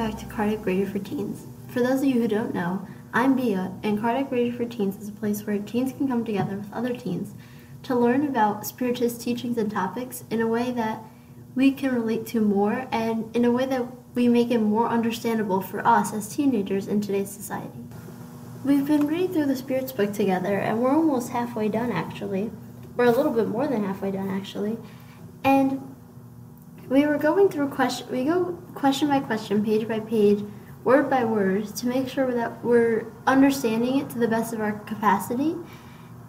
back to Cardiac Radio for Teens. For those of you who don't know, I'm Bia, and Cardiac Radio for Teens is a place where teens can come together with other teens to learn about Spiritist teachings and topics in a way that we can relate to more and in a way that we make it more understandable for us as teenagers in today's society. We've been reading through the Spirits book together, and we're almost halfway done actually. We're a little bit more than halfway done actually. And we were going through question by question, page by page, word by word, to make sure that we're understanding it to the best of our capacity.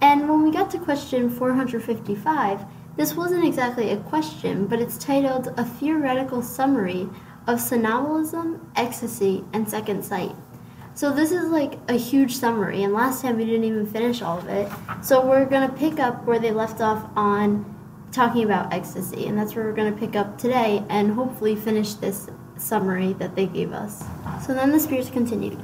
And when we got to question 455, this wasn't exactly a question, but it's titled A Theoretical Summary of Somnambulism, Ecstasy, and Second Sight. So this is like a huge summary, and last time we didn't even finish all of it. So we're going to pick up where they left off on talking about ecstasy, and that's where we're going to pick up today and hopefully finish this summary that they gave us. So then the Spirits continued.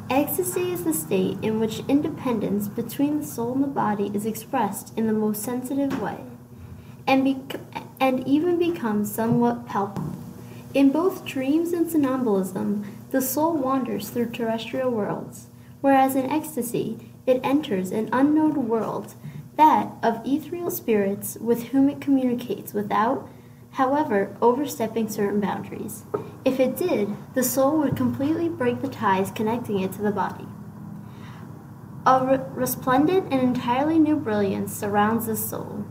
Ecstasy is the state in which independence between the soul and the body is expressed in the most sensitive way, and even becomes somewhat palpable. In both dreams and somnambulism, the soul wanders through terrestrial worlds, whereas in ecstasy, it enters an unknown world, that of ethereal spirits with whom it communicates without, however, overstepping certain boundaries. If it did, the soul would completely break the ties connecting it to the body. A resplendent and entirely new brilliance surrounds the soul.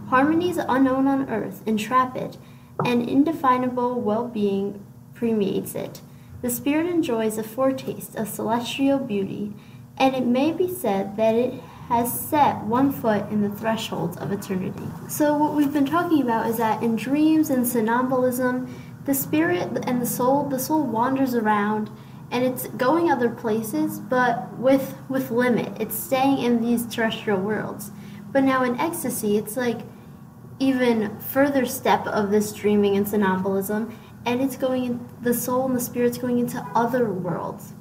Harmonies unknown on earth entrap it, and indefinable well-being permeates it. The spirit enjoys a foretaste of celestial beauty, and it may be said that it has set one foot in the thresholds of eternity. So what we've been talking about is that in dreams and somnambulism, the spirit and the soul wanders around, and it's going other places, but with limit. It's staying in these terrestrial worlds. But now in ecstasy, it's like even further step of this dreaming and somnambulism, and it's going in, the soul and the spirit's going into other worlds.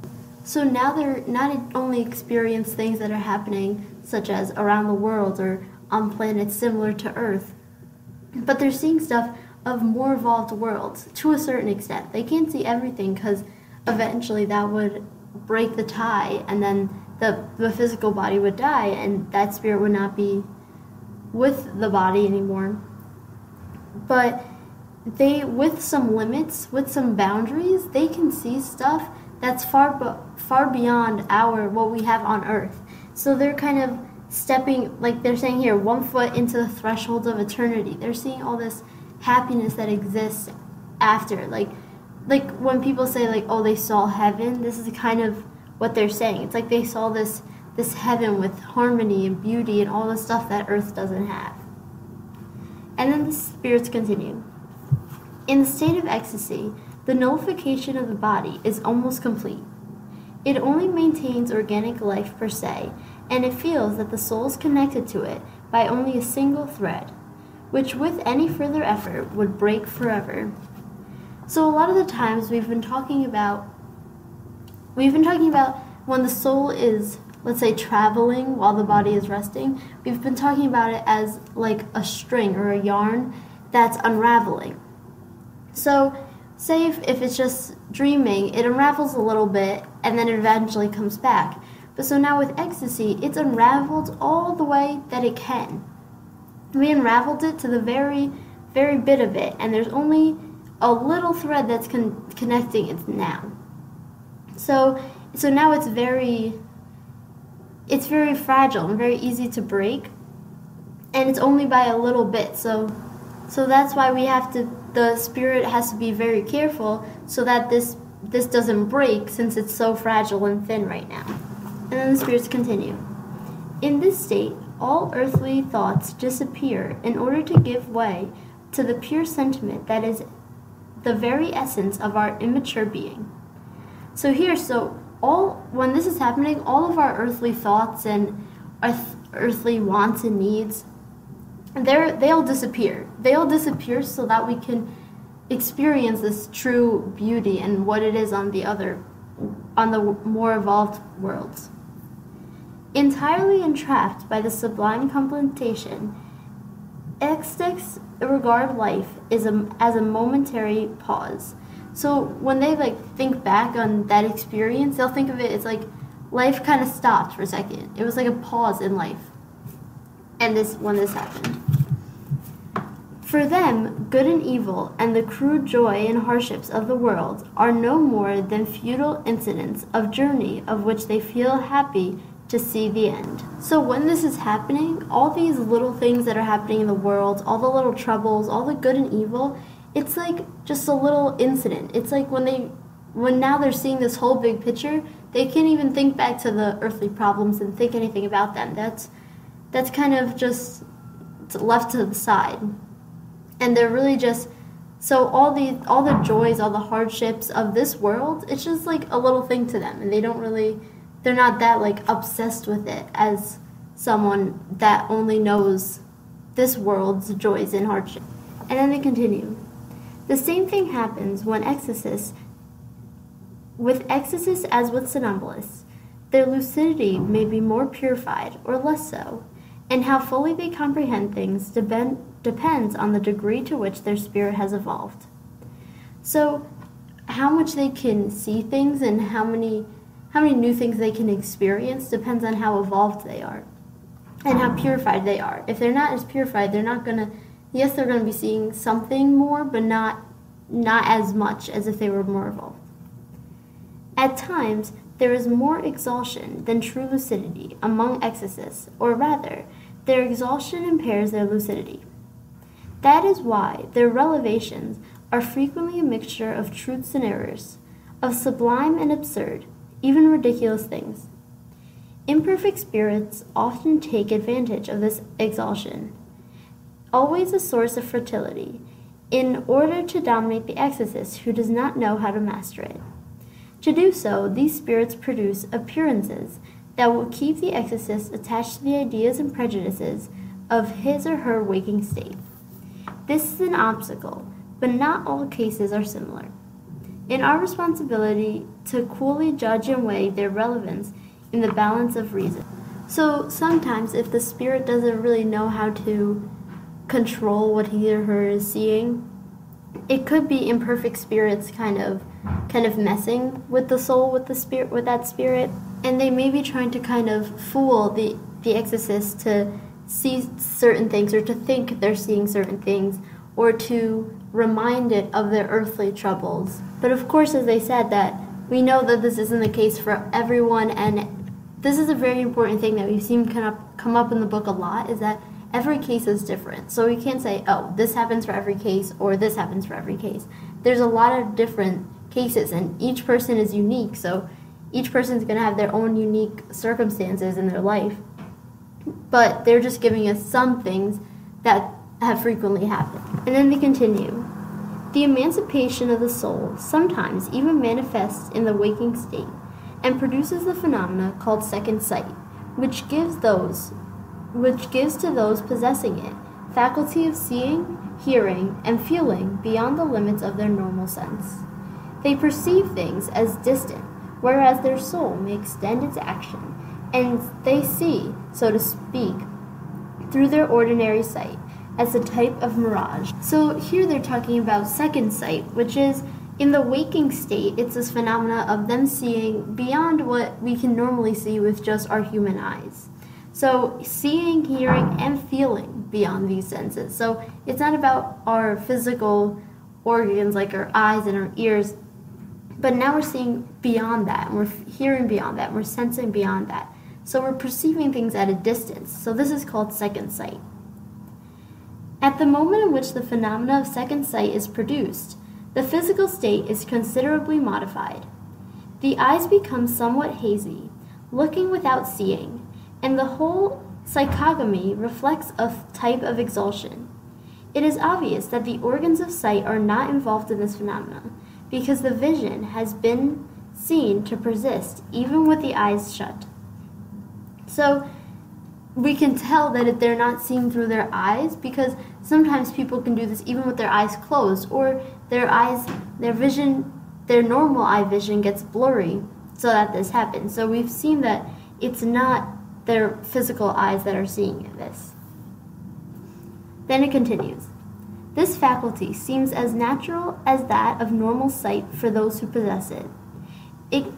So now they're not only experience things that are happening, such as around the world or on planets similar to Earth, but they're seeing stuff of more evolved worlds to a certain extent. They can't see everything because eventually that would break the tie, and then the physical body would die, and that spirit would not be with the body anymore. But they, with some limits, with some boundaries, they can see stuff that's far beyond what we have on Earth. So they're kind of stepping, like they're saying here, 1 foot into the thresholds of eternity. They're seeing all this happiness that exists after. Like when people say, like, oh, they saw heaven, this is kind of what they're saying. It's like they saw this heaven with harmony and beauty and all the stuff that Earth doesn't have. And then the spirits continue. In the state of ecstasy, the nullification of the body is almost complete. It only maintains organic life per se, and it feels that the soul is connected to it by only a single thread, which with any further effort would break forever. So a lot of the times we've been talking about when the soul is, let's say, traveling while the body is resting, we've been talking about it as like a string or a yarn that's unraveling. So say if it's just dreaming, it unravels a little bit and then it eventually comes back. But so now with ecstasy, it's unraveled all the way that it can. We unraveled it to the very, very bit of it, and there's only a little thread that's connecting it now. So now it's very fragile and very easy to break, and it's only by a little bit. So that's why the spirit has to be very careful so that this doesn't break, since it's so fragile and thin right now. And then the spirits continue. In this state, all earthly thoughts disappear in order to give way to the pure sentiment that is the very essence of our immature being. So when this is happening, all of our earthly thoughts and our earthly wants and needs, they'll disappear. They'll disappear so that we can experience this true beauty and what it is on the more evolved worlds. Entirely entrapped by the sublime contemplation, ecstatics regard life as a momentary pause, So when they like think back on that experience, they'll think of it as like life kind of stopped for a second. It was like a pause in life. And when this happened. For them, good and evil and the crude joy and hardships of the world are no more than futile incidents of journey of which they feel happy to see the end. So when this is happening, all these little things that are happening in the world, all the little troubles, all the good and evil, it's like just a little incident. It's like when now they're seeing this whole big picture, they can't even think back to the earthly problems and think anything about them. That's kind of just left to the side. And they're really just, so all the joys, all the hardships of this world, it's just like a little thing to them. And they're not that like obsessed with it as someone that only knows this world's joys and hardships. And then they continue. The same thing happens with exorcists as with somnambulists. Their lucidity may be more purified or less so, and how fully they comprehend things depends on the degree to which their spirit has evolved. So how much they can see things and how many new things they can experience depends on how evolved they are and how purified they are. If they're not as purified, they're going to be seeing something more, but not as much as if they were more evolved. At times, there is more exhaustion than true lucidity among exorcists, or rather, their exhaustion impairs their lucidity. That is why their revelations are frequently a mixture of truths and errors, of sublime and absurd, even ridiculous things. Imperfect spirits often take advantage of this exhaustion, always a source of fertility, in order to dominate the exorcist who does not know how to master it. To do so, these spirits produce appearances that will keep the exorcist attached to the ideas and prejudices of his or her waking state. This is an obstacle, but not all cases are similar. In our responsibility to coolly judge and weigh their relevance in the balance of reason. So sometimes if the spirit doesn't really know how to control what he or her is seeing, it could be imperfect spirits kind of messing with the soul, with that spirit, and they may be trying to kind of fool the exorcist to see certain things or to think they're seeing certain things or to remind it of their earthly troubles. But of course, as they said, that we know that this isn't the case for everyone, and this is a very important thing that we've seen come up in the book a lot, is that every case is different. So we can't say, oh, this happens for every case or this happens for every case. There's a lot of different cases, and each person is unique, so each person's going to have their own unique circumstances in their life. But they're just giving us some things that have frequently happened. And then they continue. The emancipation of the soul sometimes even manifests in the waking state and produces the phenomena called second sight, which gives to those possessing it faculty of seeing, hearing, and feeling beyond the limits of their normal sense. They perceive things as distant, whereas their soul may extend its action, and they see, so to speak, through their ordinary sight, as a type of mirage. So here they're talking about second sight, which is in the waking state, it's this phenomena of them seeing beyond what we can normally see with just our human eyes. So seeing, hearing, and feeling beyond these senses. So it's not about our physical organs like our eyes and our ears, but now we're seeing beyond that, and we're hearing beyond that, and we're sensing beyond that. So we're perceiving things at a distance. So this is called second sight. At the moment in which the phenomena of second sight is produced, the physical state is considerably modified. The eyes become somewhat hazy, looking without seeing, and the whole psychogamy reflects a type of exaltation. It is obvious that the organs of sight are not involved in this phenomenon, because the vision has been seen to persist even with the eyes shut. So we can tell that they're not seeing through their eyes, because sometimes people can do this even with their eyes closed, or their normal eye vision gets blurry so that this happens. So we've seen that it's not their physical eyes that are seeing this. Then it continues. This faculty seems as natural as that of normal sight for those who possess it.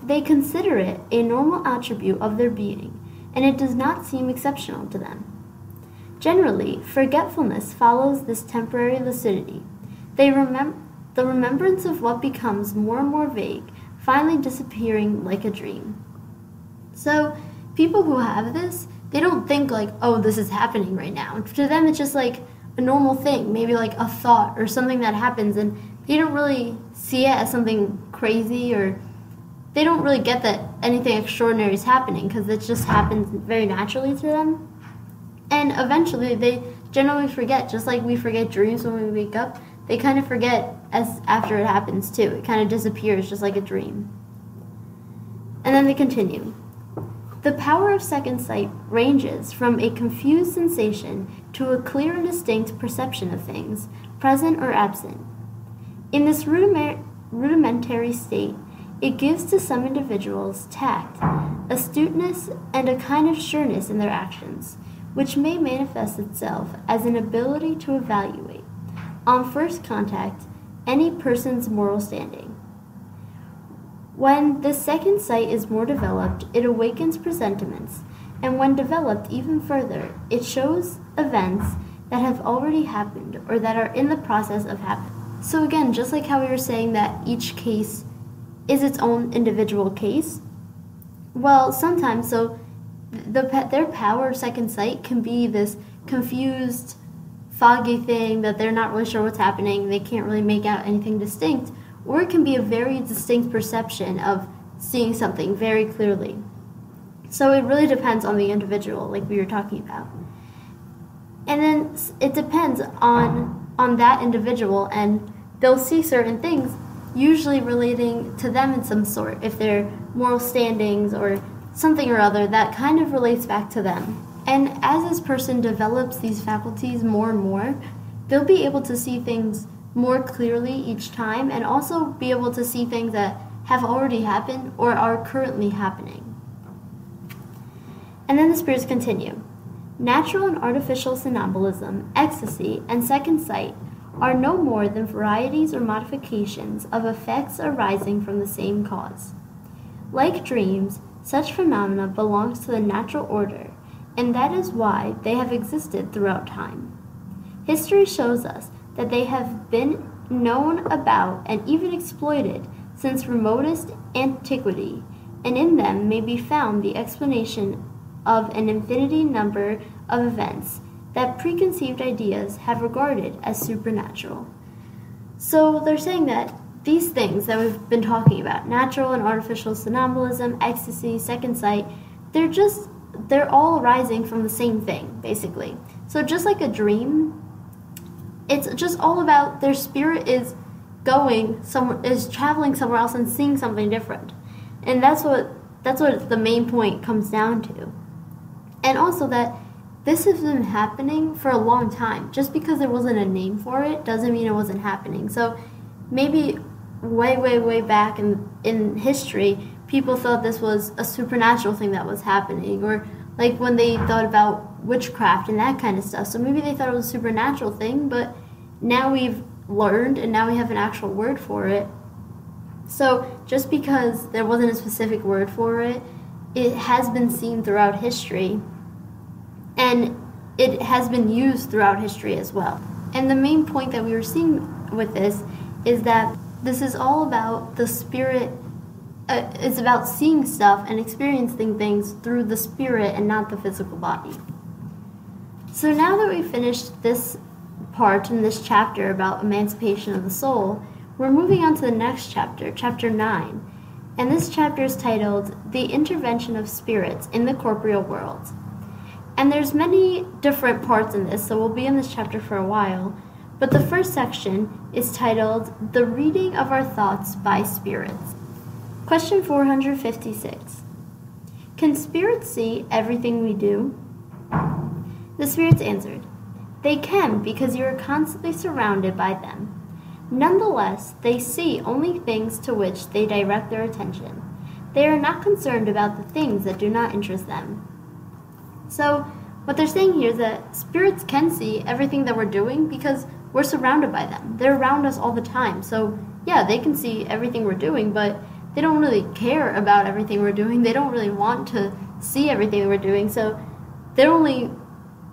They consider it a normal attribute of their being, and it does not seem exceptional to them. Generally, forgetfulness follows this temporary lucidity. The remembrance of what becomes more and more vague, finally disappearing like a dream. So, people who have this, they don't think like, oh, this is happening right now. To them, it's just like a normal thing, maybe like a thought or something that happens, and they don't really see it as something crazy, or they don't really get that anything extraordinary is happening because it just happens very naturally to them. And eventually they generally forget, just like we forget dreams when we wake up, they kind of forget as after it happens too. It kind of disappears just like a dream. And then they continue. The power of second sight ranges from a confused sensation to a clear and distinct perception of things, present or absent. In this rudimentary state, it gives to some individuals tact, astuteness, and a kind of sureness in their actions, which may manifest itself as an ability to evaluate, on first contact, any person's moral standing. When this second sight is more developed, it awakens presentiments, and when developed even further, it shows events that have already happened or that are in the process of happening. So again, just like how we were saying that each case is its own individual case, well, sometimes, so their power of second sight can be this confused, foggy thing that they're not really sure what's happening, they can't really make out anything distinct, or it can be a very distinct perception of seeing something very clearly. So it really depends on the individual, like we were talking about. And then it depends on that individual, and they'll see certain things, usually relating to them in some sort, if they're moral standings or something or other that kind of relates back to them. And as this person develops these faculties more and more, they'll be able to see things more clearly each time, and also be able to see things that have already happened or are currently happening. And then the spirits continue. Natural and artificial somnambulism, ecstasy, and second sight are no more than varieties or modifications of effects arising from the same cause. Like dreams, such phenomena belong to the natural order, and that is why they have existed throughout time. History shows us that they have been known about and even exploited since remotest antiquity, and in them may be found the explanation of an infinity number of events that preconceived ideas have regarded as supernatural. So they're saying that these things that we've been talking about, natural and artificial somnambulism, ecstasy, second sight, they're all arising from the same thing, basically. So just like a dream, it's just all about their spirit is going somewhere, is traveling somewhere else and seeing something different. And that's what the main point comes down to. And also that this has been happening for a long time. Just because there wasn't a name for it doesn't mean it wasn't happening. So maybe way back in history, people thought this was a supernatural thing that was happening, or like when they thought about witchcraft and that kind of stuff. So maybe they thought it was a supernatural thing, but now we've learned and now we have an actual word for it. So just because there wasn't a specific word for it, it has been seen throughout history, and it has been used throughout history as well. And the main point that we were seeing with this is that this is all about the spirit. It's about seeing stuff and experiencing things through the spirit and not the physical body. So now that we've finished this part in this chapter about emancipation of the soul, we're moving on to the next chapter, chapter 9. And this chapter is titled, The Intervention of Spirits in the Corporeal World. And there's many different parts in this, so we'll be in this chapter for a while. But the first section is titled, The Reading of Our Thoughts by Spirits. Question 456. Can spirits see everything we do? The spirits answered, They can, because you are constantly surrounded by them. Nonetheless, they see only things to which they direct their attention. They are not concerned about the things that do not interest them. So, what they're saying here is that spirits can see everything that we're doing because we're surrounded by them. They're around us all the time. So yeah, they can see everything we're doing, but they don't really care about everything we're doing. They don't really want to see everything we're doing. So they're only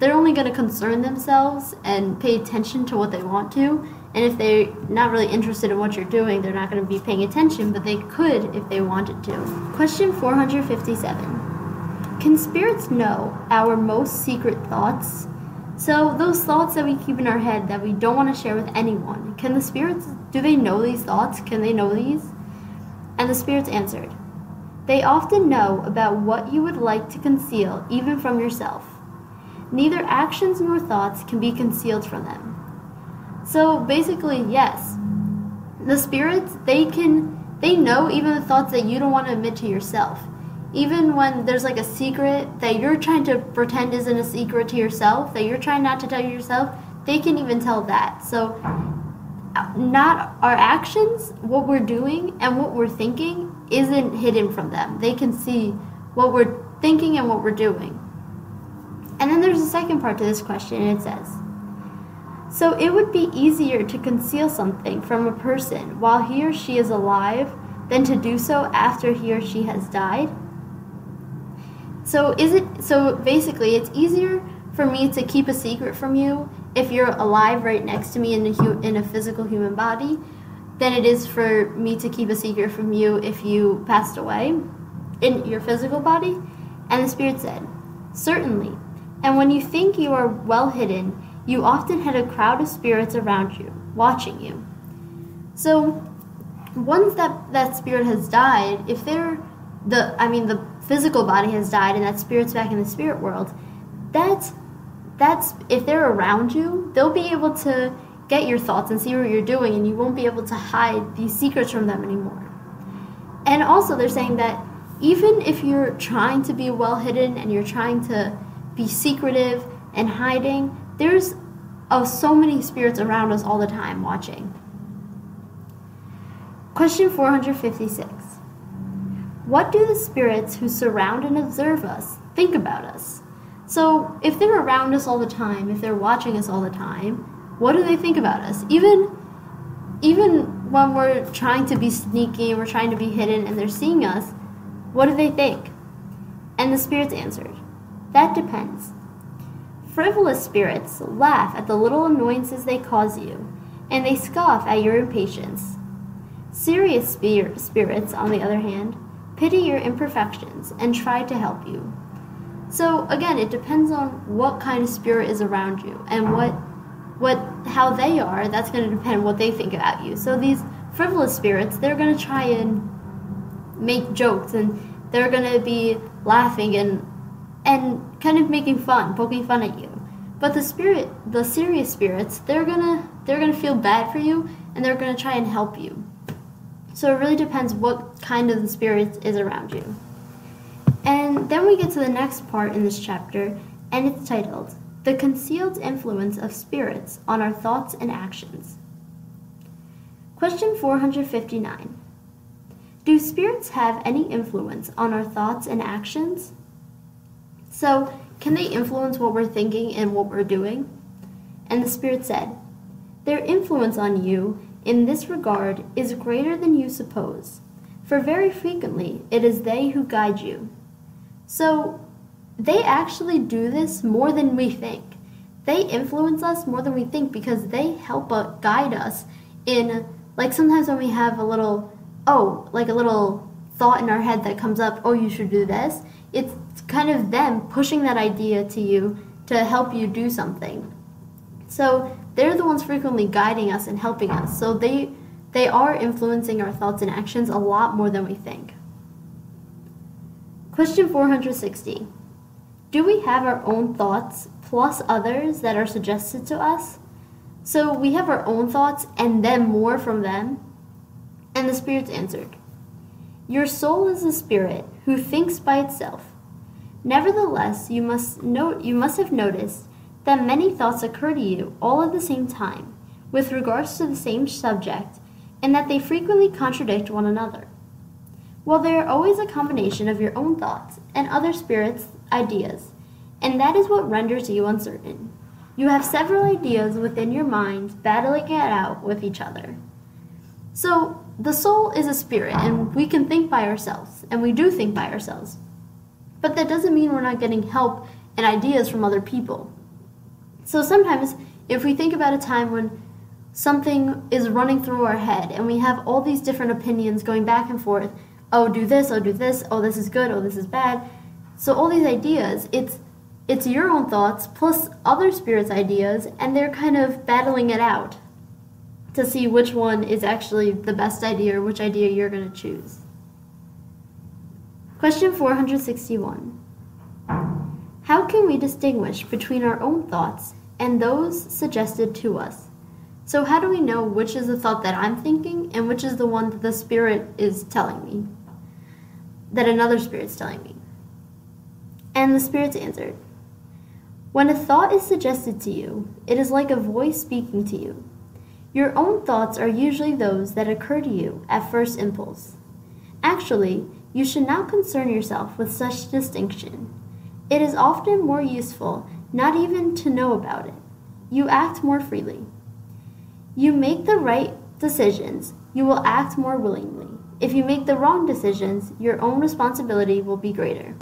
going to concern themselves and pay attention to what they want to. And if they're not really interested in what you're doing, they're not going to be paying attention, but they could if they wanted to. Question 457. Can spirits know our most secret thoughts? So those thoughts that we keep in our head that we don't want to share with anyone, can the spirits, do they know these thoughts? Can they know these? And the spirits answered, they often know about what you would like to conceal even from yourself. Neither actions nor thoughts can be concealed from them. So basically, yes, the spirits, they know even the thoughts that you don't want to admit to yourself. Even when there's like a secret that you're trying to pretend isn't a secret to yourself, that you're trying not to tell yourself, they can even tell that. So not our actions, what we're doing and what we're thinking isn't hidden from them. They can see what we're thinking and what we're doing. And then there's a second part to this question, and it says, so it would be easier to conceal something from a person while he or she is alive than to do so after he or she has died? So basically it's easier for me to keep a secret from you if you're alive right next to me in a physical human body than it is for me to keep a secret from you if you passed away in your physical body? And the spirit said, certainly. And when you think you are well hidden, you often had a crowd of spirits around you, watching you. So once that spirit has died, if the physical body has died and that spirit's back in the spirit world, that's if they're around you, they'll be able to get your thoughts and see what you're doing, and you won't be able to hide these secrets from them anymore. And also they're saying that even if you're trying to be well hidden and you're trying to be secretive and hiding, there's so many spirits around us all the time watching. Question 456. What do the spirits who surround and observe us think about us? So if they're around us all the time, if they're watching us all the time, what do they think about us? Even when we're trying to be sneaky and we're trying to be hidden and they're seeing us, what do they think? And the spirits answered, that depends. Frivolous spirits laugh at the little annoyances they cause you, and they scoff at your impatience. Serious spirits, on the other hand, pity your imperfections and try to help you. So again, it depends on what kind of spirit is around you and how they are. That's going to depend what they think about you. So these frivolous spirits, they're going to try and make jokes, and they're going to be laughing and kind of making fun, poking fun at you. But the serious spirits, they're gonna feel bad for you, and they're gonna try and help you. So it really depends what kind of the spirit is around you. And then we get to the next part in this chapter, and it's titled, The Concealed Influence of Spirits on Our Thoughts and Actions. Question 459. Do spirits have any influence on our thoughts and actions? So, can they influence what we're thinking and what we're doing? And the spirit said, their influence on you in this regard is greater than you suppose, for very frequently it is they who guide you. So, they actually do this more than we think. They influence us more than we think because they help guide us in, like sometimes when we have a little thought in our head that comes up, oh, you should do this, it's kind of them pushing that idea to you to help you do something. So they're the ones frequently guiding us and helping us. So they are influencing our thoughts and actions a lot more than we think. Question 460. Do we have our own thoughts plus others that are suggested to us? So we have our own thoughts and then more from them? And the spirits answered, your soul is a spirit who thinks by itself. Nevertheless, you must have noticed that many thoughts occur to you all at the same time, with regards to the same subject, and that they frequently contradict one another. Well, they are always a combination of your own thoughts and other spirits' ideas, and that is what renders you uncertain. You have several ideas within your mind battling it out with each other. So, the soul is a spirit, and we can think by ourselves, and we do think by ourselves. But that doesn't mean we're not getting help and ideas from other people. So sometimes, if we think about a time when something is running through our head, and we have all these different opinions going back and forth, oh, do this, oh, this is good, oh, this is bad. So all these ideas, it's your own thoughts plus other spirits' ideas, and they're kind of battling it out to see which one is actually the best idea or which idea you're going to choose. Question 461. How can we distinguish between our own thoughts and those suggested to us? So how do we know which is the thought that I'm thinking and which is the one that the spirit is telling me, that another spirit's telling me? And the spirits answered, when a thought is suggested to you, it is like a voice speaking to you. Your own thoughts are usually those that occur to you at first impulse. Actually, you should not concern yourself with such distinction. It is often more useful not even to know about it. You act more freely. You make the right decisions, you will act more willingly. If you make the wrong decisions, your own responsibility will be greater.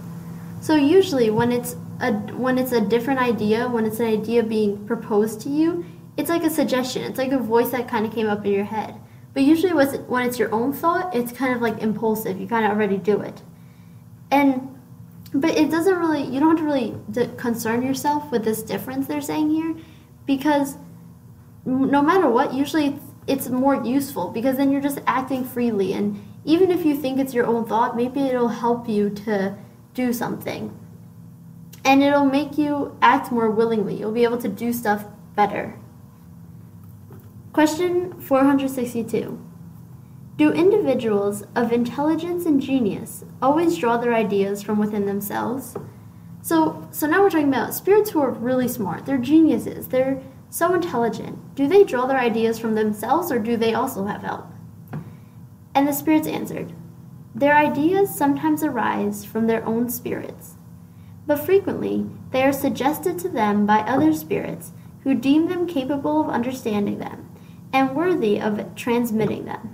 So usually when it's a different idea, when it's an idea being proposed to you, it's like a suggestion. It's like a voice that kind of came up in your head. But usually when it's your own thought, it's kind of like impulsive. You kind of already do it. But it doesn't really, you don't have to really concern yourself with this difference they're saying here, because no matter what, usually it's more useful, because then you're just acting freely. And even if you think it's your own thought, maybe it'll help you to do something. And it'll make you act more willingly. You'll be able to do stuff better. Question 462. Do individuals of intelligence and genius always draw their ideas from within themselves? So now we're talking about spirits who are really smart. They're geniuses. They're so intelligent. Do they draw their ideas from themselves, or do they also have help? And the spirits answered, their ideas sometimes arise from their own spirits, but frequently they are suggested to them by other spirits who deem them capable of understanding them and worthy of transmitting them.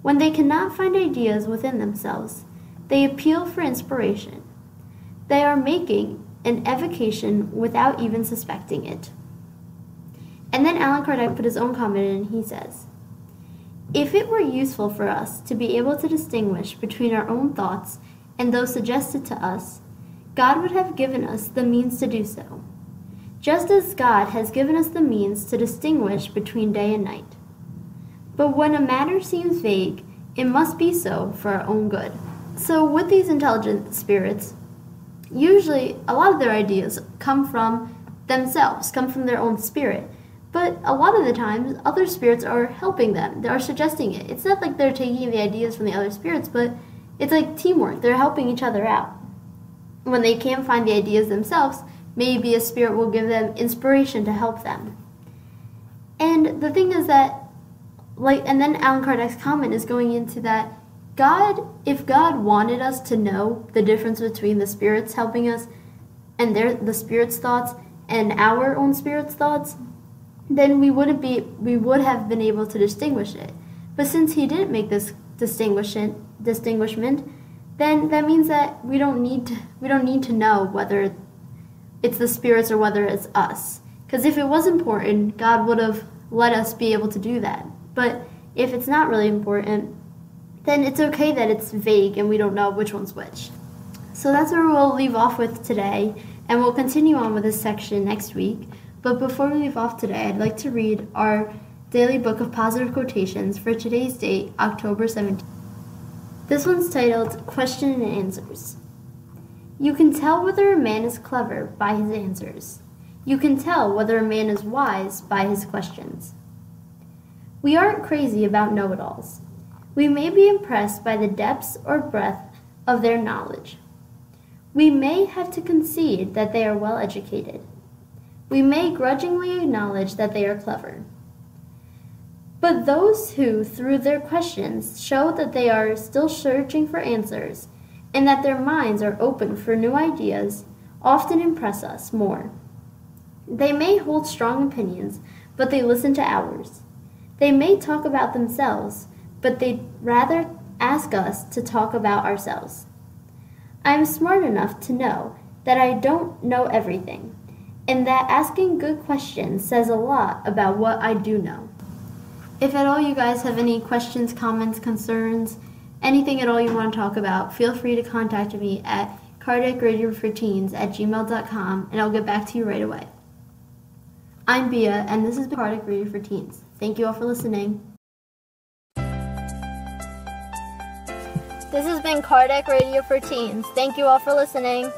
When they cannot find ideas within themselves, they appeal for inspiration. They are making an evocation without even suspecting it. And then Allan Kardec put his own comment in, and he says, if it were useful for us to be able to distinguish between our own thoughts and those suggested to us, God would have given us the means to do so, just as God has given us the means to distinguish between day and night. But when a matter seems vague, it must be so for our own good. So with these intelligent spirits, usually a lot of their ideas come from themselves, come from their own spirit. But a lot of the times, other spirits are helping them. They are suggesting it. It's not like they're taking the ideas from the other spirits, but it's like teamwork. They're helping each other out. When they can't find the ideas themselves, maybe a spirit will give them inspiration to help them. And the thing is that, and then Allan Kardec's comment is going into that if God wanted us to know the difference between the spirits helping us and the spirits' thoughts and our own spirits' thoughts, then we would have been able to distinguish it. But since he didn't make this distinguishment, then that means that we don't need to know whether it's the spirits or whether it's us. Because if it was important, God would have let us be able to do that. But if it's not really important, then it's okay that it's vague and we don't know which one's which. So that's where we'll leave off with today, and we'll continue on with this section next week. But before we leave off today, I'd like to read our daily book of positive quotations for today's date, October 17th. This one's titled Question and Answers. You can tell whether a man is clever by his answers. You can tell whether a man is wise by his questions. We aren't crazy about know-it-alls. We may be impressed by the depths or breadth of their knowledge. We may have to concede that they are well educated. We may grudgingly acknowledge that they are clever. But those who, through their questions, show that they are still searching for answers and that their minds are open for new ideas, often impress us more. They may hold strong opinions, but they listen to ours. They may talk about themselves, but they'd rather ask us to talk about ourselves. I am smart enough to know that I don't know everything, and that asking good questions says a lot about what I do know. If at all you guys have any questions, comments, concerns, anything at all you want to talk about, feel free to contact me at cardiacradioforteens@gmail.com, and I'll get back to you right away. I'm Bia, and this has been Cardiac Radio for Teens. Thank you all for listening. This has been Cardiac Radio for Teens. Thank you all for listening.